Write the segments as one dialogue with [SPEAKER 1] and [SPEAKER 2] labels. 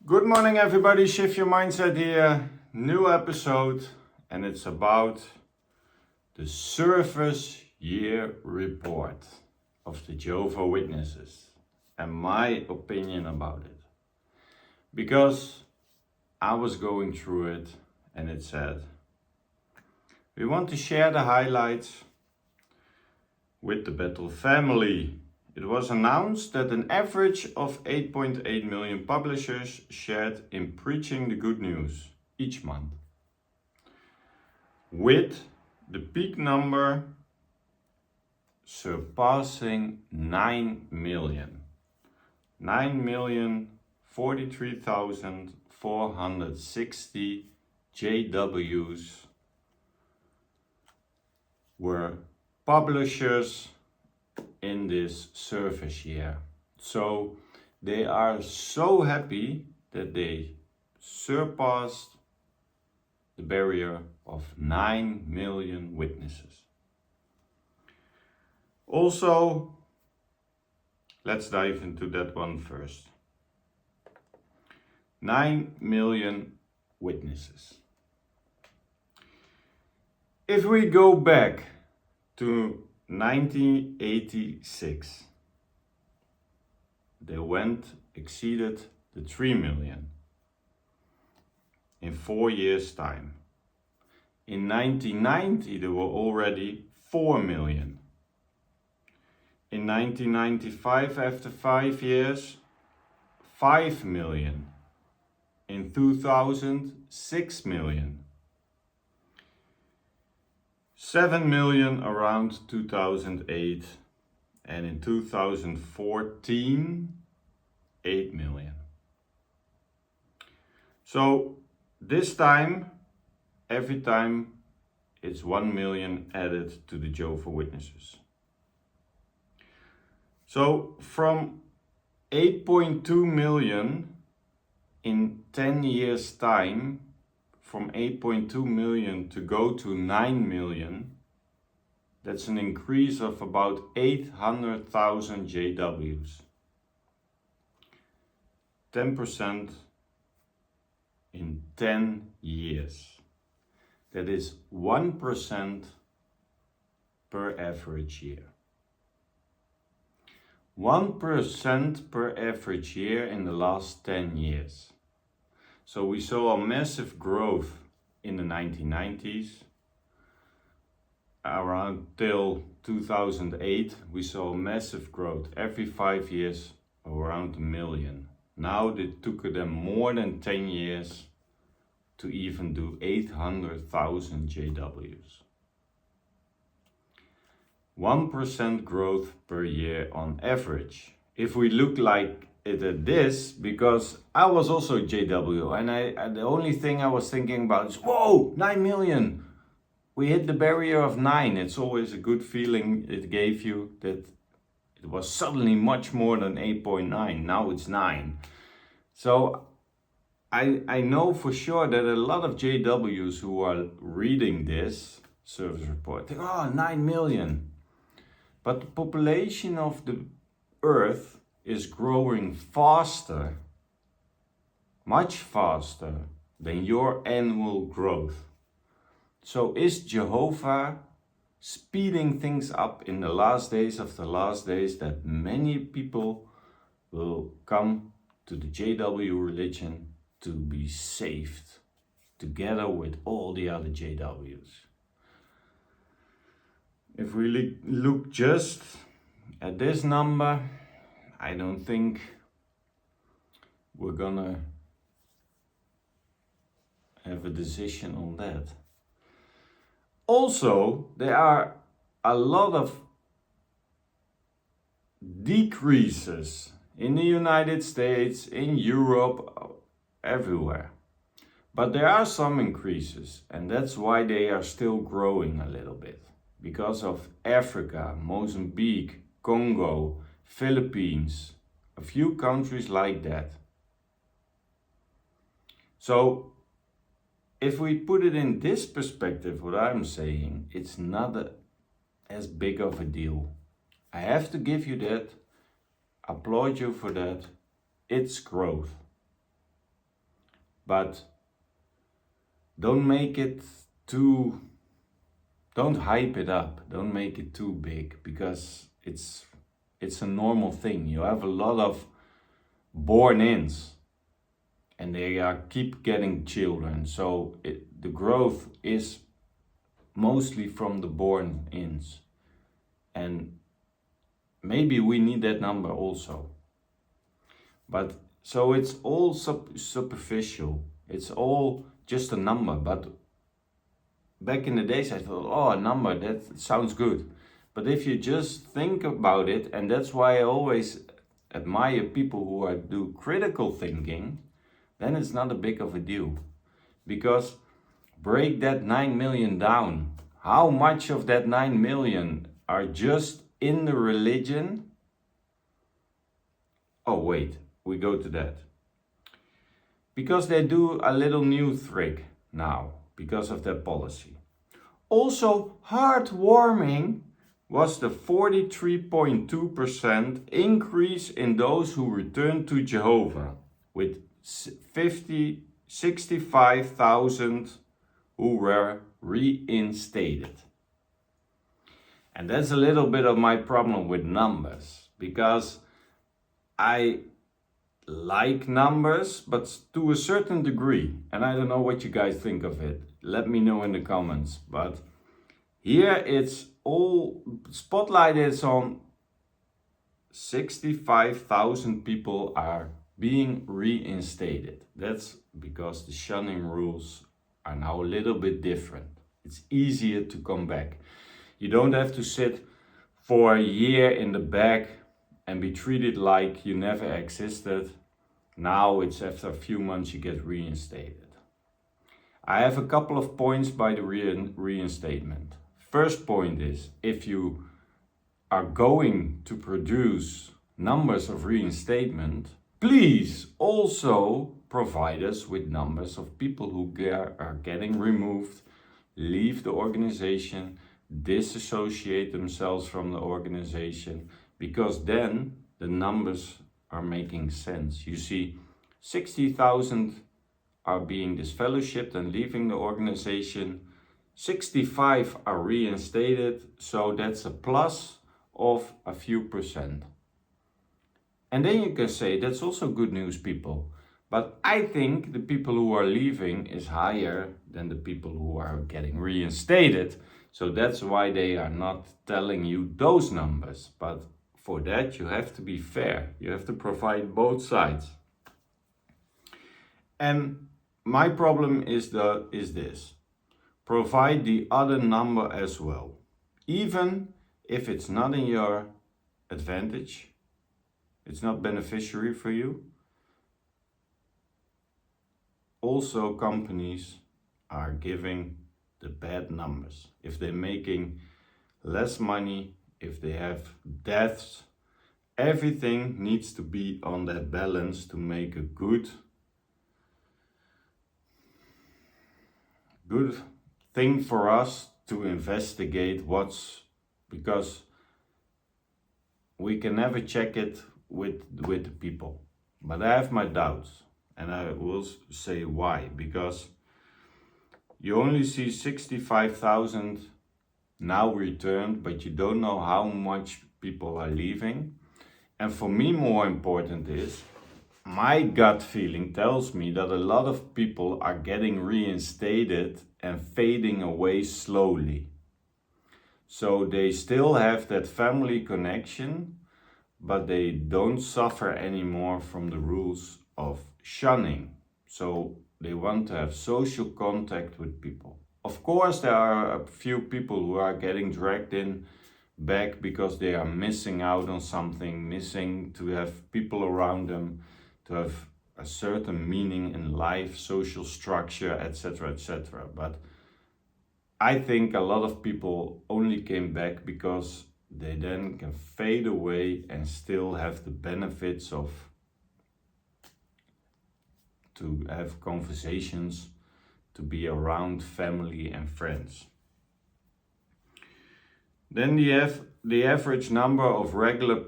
[SPEAKER 1] Good morning, everybody. Shift Your Mindset here. New episode, and it's about the service year report of the Jehovah's Witnesses and my opinion about it. Because I was going through it and it said, we want to share the highlights with the Bethel family. It was announced that an average of 8.8 million publishers shared in preaching the good news each month, with the peak number surpassing 9 million. 9,043,460 JWs were publishers in this service year. So they are so happy that they surpassed the barrier of 9 million witnesses. Also, let's dive into that one first. 9 million witnesses. If we go back to 1986, they exceeded the 3 million in 4 years' time. In 1990, there were already 4 million. In 1995, after 5 years, 5 million. In 2000, 6 million. 7 million around 2008, and in 2014, 8 million. So this time, every time it's 1 million added to the Jehovah's Witnesses. So from 8.2 million in 10 years' time, from 8.2 million to go to 9 million, that's an increase of about 800,000 JWs. 10% in 10 years. That is 1% per average year. 1% per average year in the last 10 years. So we saw a massive growth in the 1990s. Around till 2008, we saw massive growth. Every 5 years, around 1 million. Now it took them more than 10 years to even do 800,000 JWs. 1% growth per year on average. If we look like it at this, because I was also JW, and the only thing I was thinking about is, whoa, 9 million. We hit the barrier of 9. It's always a good feeling it gave you that it was suddenly much more than 8.9. Now it's 9. So I know for sure that a lot of JWs who are reading this service report think, oh, 9 million. But the population of the earth is growing faster, much faster than your annual growth. So is Jehovah speeding things up in the last days of the last days, that many people will come to the JW religion to be saved together with all the other JWs? If we look just at this number, I don't think we're gonna have a decision on that. Also, there are a lot of decreases in the United States, in Europe, everywhere. But there are some increases, and that's why they are still growing a little bit. Because of Africa, Mozambique, Congo, Philippines, a few countries like that. So if we put it in this perspective, what I'm saying, it's not as big of a deal. I have to give you that, applaud you for that. It's growth. but don't hype it up, don't make it too big, because it's a normal thing. You have a lot of born-ins and they keep getting children, so the growth is mostly from the born-ins, and maybe we need that number also. But so it's all superficial, it's all just a number. But back in the days I thought, oh, a number, that sounds good. But if you just think about it, and that's why I always admire people who do critical thinking, then it's not a big of a deal. Because break that 9 million down. How much of that 9 million are just in the religion? Oh wait, we go to that. Because they do a little new trick now, because of that policy. Also, heartwarming was the 43.2% increase in those who returned to Jehovah, with 65,000 who were reinstated. And that's a little bit of my problem with numbers, because I like numbers, but to a certain degree. And I don't know what you guys think of it. Let me know in the comments. But here it's all spotlight is on 65,000 people are being reinstated. That's because the shunning rules are now a little bit different. It's easier to come back. You don't have to sit for a year in the back and be treated like you never existed. Now it's after a few months you get reinstated. I have a couple of points by the reinstatement. First point is, if you are going to produce numbers of reinstatement, please also provide us with numbers of people who are getting removed, leave the organization, disassociate themselves from the organization, because then the numbers are making sense. You see, 60,000 are being disfellowshipped and leaving the organization. 65 are reinstated, so that's a plus of a few percent. And then you can say that's also good news, people. But I think the people who are leaving is higher than the people who are getting reinstated. So that's why they are not telling you those numbers. But for that you have to be fair. You have to provide both sides. And my problem is this. Provide the other number as well. Even if it's not in your advantage, it's not beneficiary for you. Also, companies are giving the bad numbers. If they're making less money, if they have deaths, everything needs to be on that balance to make a good thing for us to investigate because we can never check it with the people. But I have my doubts, and I will say why. Because you only see 65,000 now returned, but you don't know how much people are leaving. And for me, more important is, my gut feeling tells me that a lot of people are getting reinstated and fading away slowly. So they still have that family connection, but they don't suffer anymore from the rules of shunning. So they want to have social contact with people. Of course, there are a few people who are getting dragged in back because they are missing out on something, missing to have people around them, to have a certain meaning in life, social structure, etc., etc. But I think a lot of people only came back because they then can fade away and still have the benefits of to have conversations, to be around family and friends. Then the average number of regular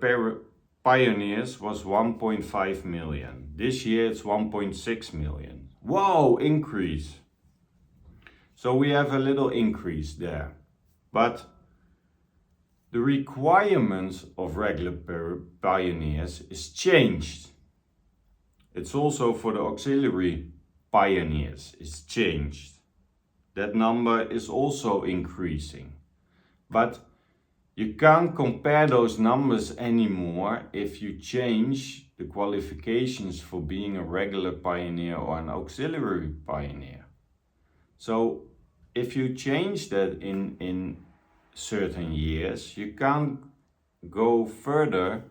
[SPEAKER 1] pioneers was 1.5 million. This year it's 1.6 million. Whoa, increase. So we have a little increase there. But the requirements of regular pioneers is changed. It's also for the auxiliary pioneers, it's changed. That number is also increasing. But you can't compare those numbers anymore if you change the qualifications for being a regular pioneer or an auxiliary pioneer. So if you change that in certain years, you can't go further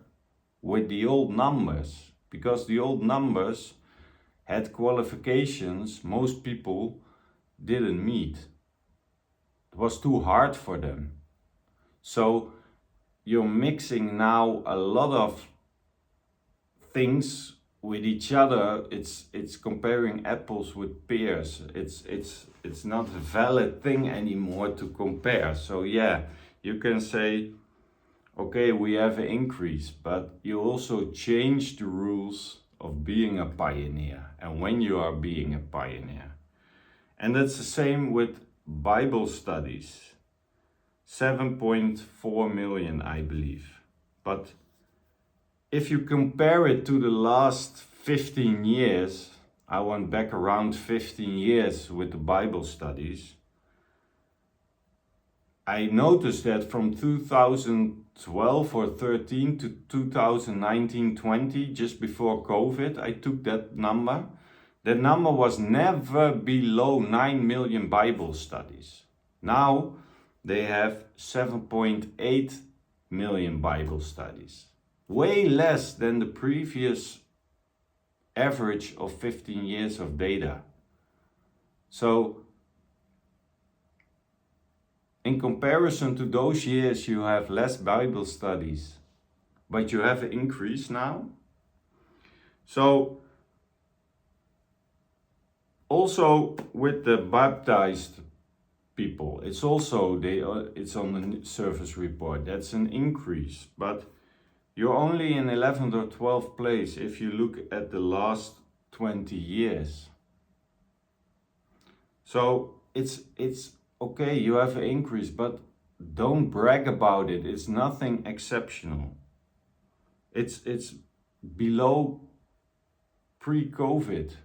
[SPEAKER 1] with the old numbers, because the old numbers had qualifications most people didn't meet. It was too hard for them. So you're mixing now a lot of things with each other. It's comparing apples with pears. It's not a valid thing anymore to compare. So yeah, you can say, okay, we have an increase, but you also change the rules of being a pioneer and when you are being a pioneer. And that's the same with Bible studies. 7.4 million, I believe. But if you compare it to the last 15 years, I went back around 15 years with the Bible studies, I noticed that from 2012 or 13 to 2019-20, just before COVID, I took that number. That number was never below 9 million Bible studies. Now they have 7.8 million Bible studies. Way less than the previous average of 15 years of data. So in comparison to those years, you have less Bible studies, but you have an increase now. So also with the baptized people, it's also it's on the service report. That's an increase, but you're only in 11th or 12th place if you look at the last 20 years. So it's okay, you have an increase, but don't brag about it. It's nothing exceptional. It's below pre-COVID,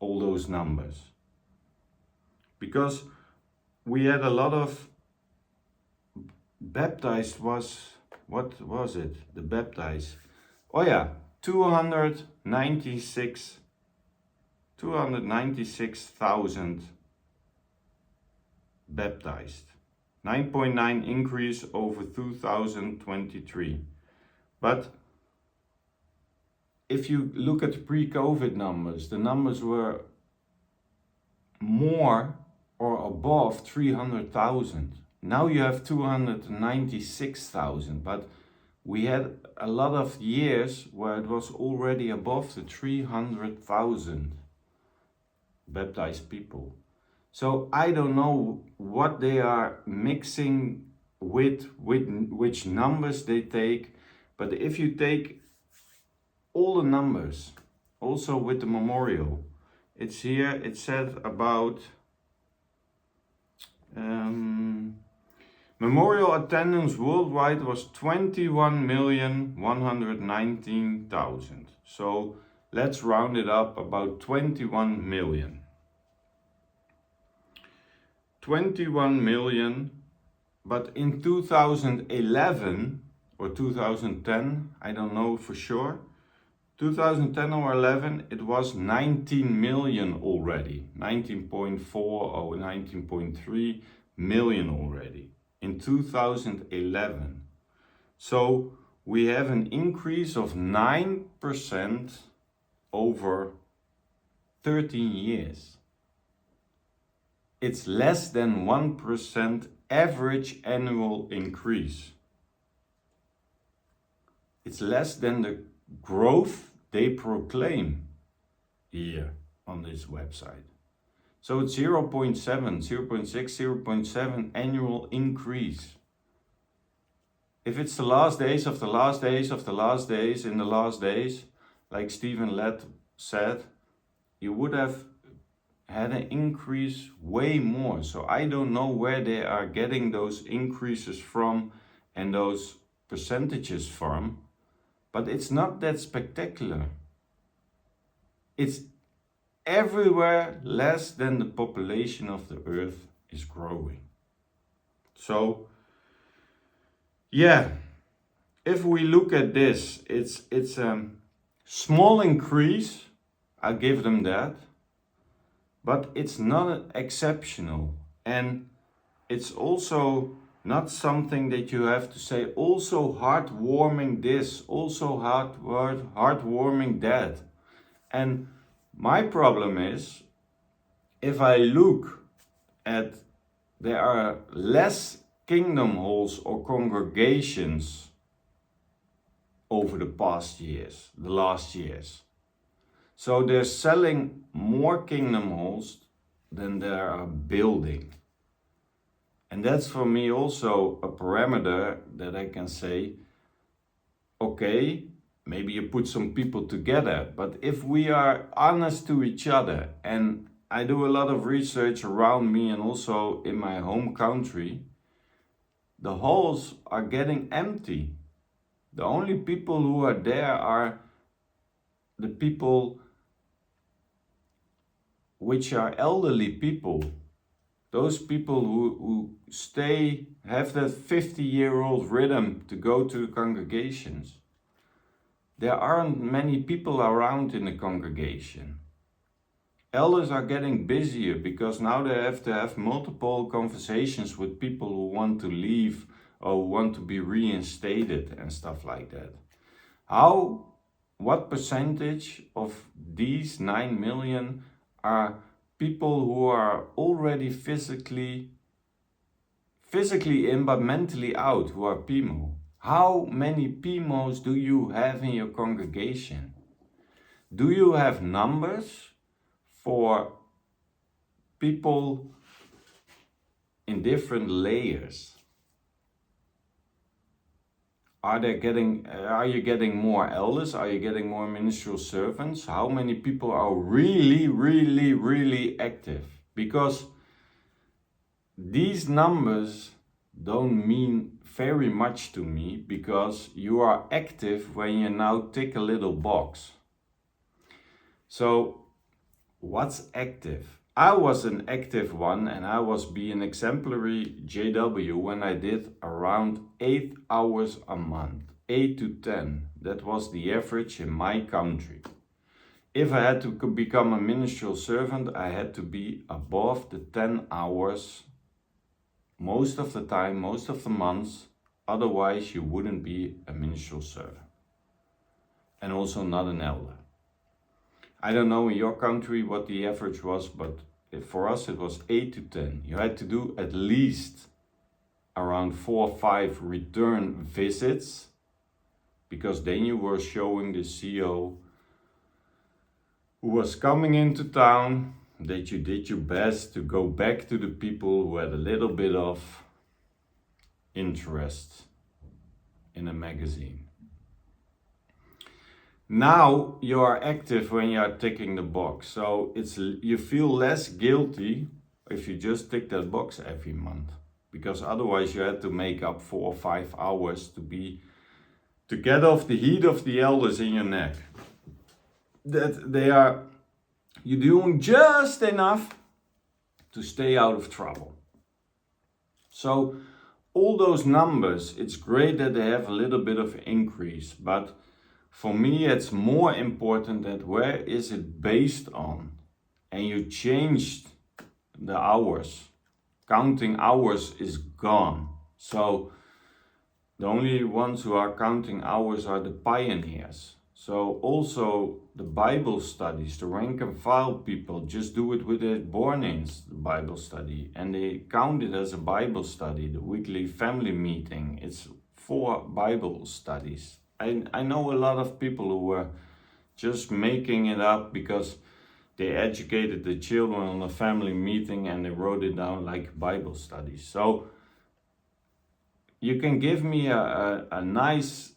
[SPEAKER 1] all those numbers. Because we had a lot of baptized what was it? The baptized. Oh yeah, 296,000 baptized. 9.9 increase over 2023. But if you look at the pre-COVID numbers, the numbers were more or above 300,000. Now you have 296,000, but we had a lot of years where it was already above the 300,000 baptized people. So I don't know what they are mixing with which numbers they take, but if you take all the numbers, also with the memorial, it's here, it said about memorial attendance worldwide was 21,119,000. So let's round it up, about 21 million. 21 million, but in 2011 or 2010, I don't know for sure, 2010 or 11, it was 19 million already, 19.4 or 19.3 million already in 2011. So we have an increase of 9% over 13 years. It's less than 1% average annual increase. It's less than the growth they proclaim here on this website. So it's 0.7, 0.6, 0.7 annual increase. If it's the last days of the last days of the last days in the last days, like Stephen Lett said, you would have had an increase way more. So I don't know where they are getting those increases from and those percentages from, but it's not that spectacular. It's everywhere less than the population of the earth is growing. So yeah, if we look at this, it's a small increase, I give them that, but it's not exceptional, and it's also not something that you have to say also heartwarming this, also heartwarming that. And my problem is, if I look at, there are less kingdom halls or congregations over the past years, the last years. So they're selling more kingdom halls than they are building. And that's for me also a parameter that I can say, okay, maybe you put some people together, but if we are honest to each other, and I do a lot of research around me and also in my home country, the halls are getting empty. The only people who are there are the people which are elderly people. Those people who stay, have that 50-year-old rhythm to go to the congregations. There aren't many people around in the congregation. Elders are getting busier because now they have to have multiple conversations with people who want to leave or want to be reinstated and stuff like that. What percentage of these 9 million are people who are already physically in but mentally out, who are PMO? How many PMOs do you have in your congregation? Do you have numbers for people in different layers? Are you getting more elders? Are you getting more ministerial servants? How many people are really active? Because these numbers don't mean very much to me, because you are active when you now tick a little box. So what's active? I was an active one, and I was being exemplary JW when I did around 8 hours a month, 8 to 10. That was the average in my country. If I had to become a ministerial servant, I had to be above the 10 hours most of the time, most of the months. Otherwise, you wouldn't be a ministerial servant, and also not an elder. I don't know in your country what the average was, but for us it was 8 to 10. You had to do at least around 4 or 5 return visits, because then you were showing the CEO who was coming into town that you did your best to go back to the people who had a little bit of interest in a magazine. Now you are active when you are ticking the box, so you feel less guilty if you just tick that box every month, because otherwise you had to make up 4 or 5 hours to get off the heat of the elders in your neck. That you're doing just enough to stay out of trouble. So all those numbers, it's great that they have a little bit of increase, but for me, it's more important that where is it based on? And you changed the hours. Counting hours is gone. So the only ones who are counting hours are the pioneers. So also the Bible studies, the rank and file people just do it with their born-ins, the Bible study. And they count it as a Bible study, the weekly family meeting. It's 4 Bible studies. I know a lot of people who were just making it up because they educated the children on a family meeting and they wrote it down like Bible studies. So you can give me a nice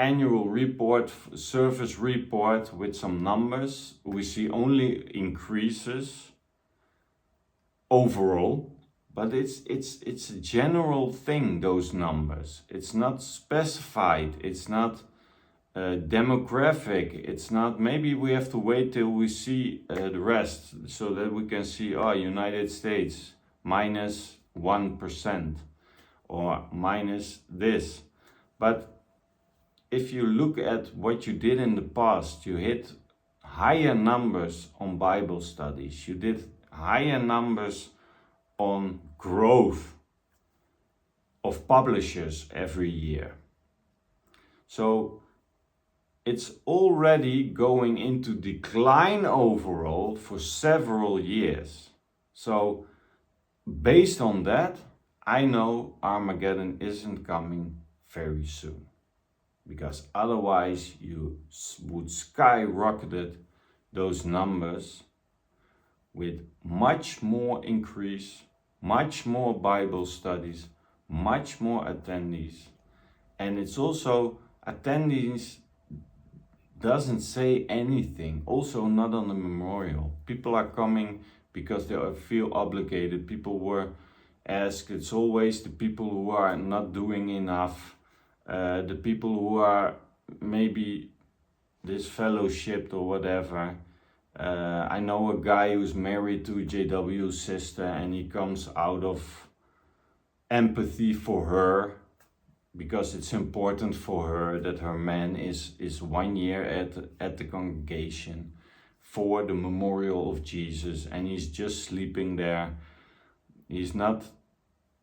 [SPEAKER 1] annual report, service report with some numbers, we see only increases overall, but it's a general thing, those numbers. It's not specified, it's not demographic, it's not, maybe we have to wait till we see the rest so that we can see, oh, United States minus 1% or minus this. But if you look at what you did in the past, you hit higher numbers on Bible studies, you did higher numbers on growth of publishers every year. So it's already going into decline overall for several years. So based on that, I know Armageddon isn't coming very soon, because otherwise you would skyrocket those numbers with much more increase, much more Bible studies, much more attendees. And it's also, attendees doesn't say anything, also not on the memorial. People are coming because they feel obligated. People were asked, it's always the people who are not doing enough, the people who are maybe disfellowshipped or whatever. I know a guy who's married to JW's sister, and he comes out of empathy for her, because it's important for her that her man is 1 year at the congregation for the memorial of Jesus, and he's just sleeping there. He's not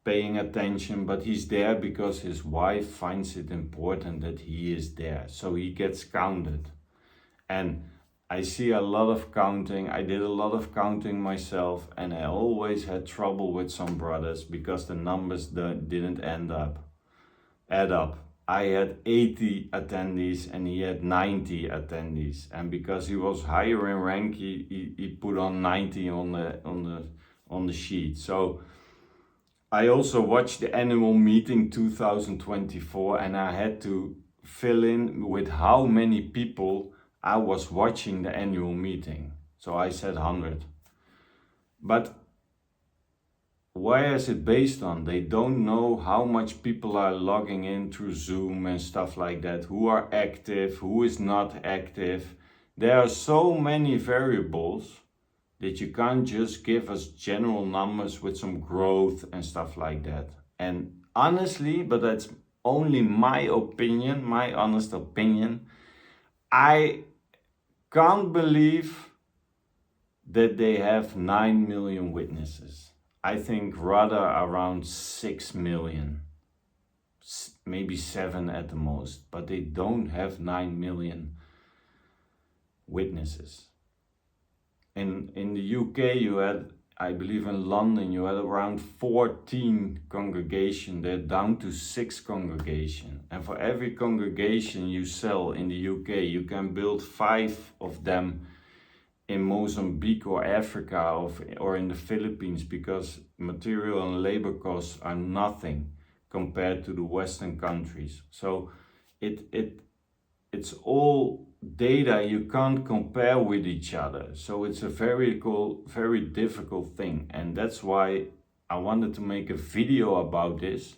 [SPEAKER 1] paying attention, but he's there because his wife finds it important that he is there, so he gets counted. And I see a lot of counting. I did a lot of counting myself, and I always had trouble with some brothers because the numbers didn't add up. I had 80 attendees and he had 90 attendees, and because he was higher in rank, he put on 90 on the sheet. So I also watched the annual meeting 2024, and I had to fill in with how many people I was watching the annual meeting. So I said 100. But where is it based on? They don't know how much people are logging in through Zoom and stuff like that, who are active, who is not active. There are so many variables that you can't just give us general numbers with some growth and stuff like that. And honestly, but that's only my opinion, my honest opinion, I can't believe that they have 9 million witnesses. I think rather around 6 million, maybe 7 at the most, but they don't have 9 million witnesses. In the UK you had, I believe in London, you had around 14 congregations. They're down to 6 congregations. And for every congregation you sell in the UK, you can build 5 of them in Mozambique or Africa or in the Philippines, because material and labor costs are nothing compared to the Western countries. So it's all data you can't compare with each other. So it's a very difficult thing. And that's why I wanted to make a video about this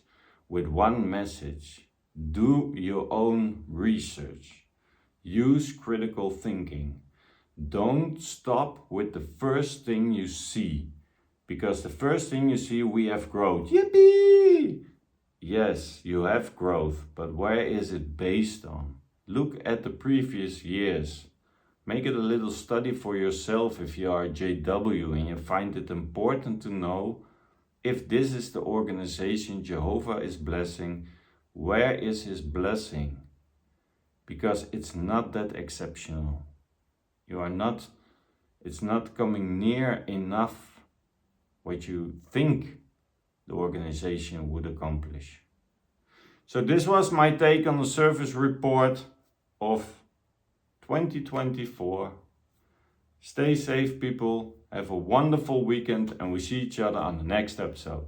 [SPEAKER 1] with one message. Do your own research. Use critical thinking. Don't stop with the first thing you see, because the first thing you see, we have growth. Yippee! Yes, you have growth, but where is it based on? Look at the previous years. Make it a little study for yourself if you are a JW and you find it important to know if this is the organization Jehovah is blessing, where is his blessing? Because it's not that exceptional. It's not coming near enough what you think the organization would accomplish. So this was my take on the service report of 2024. Stay safe, people. Have a wonderful weekend, and we see each other on the next episode.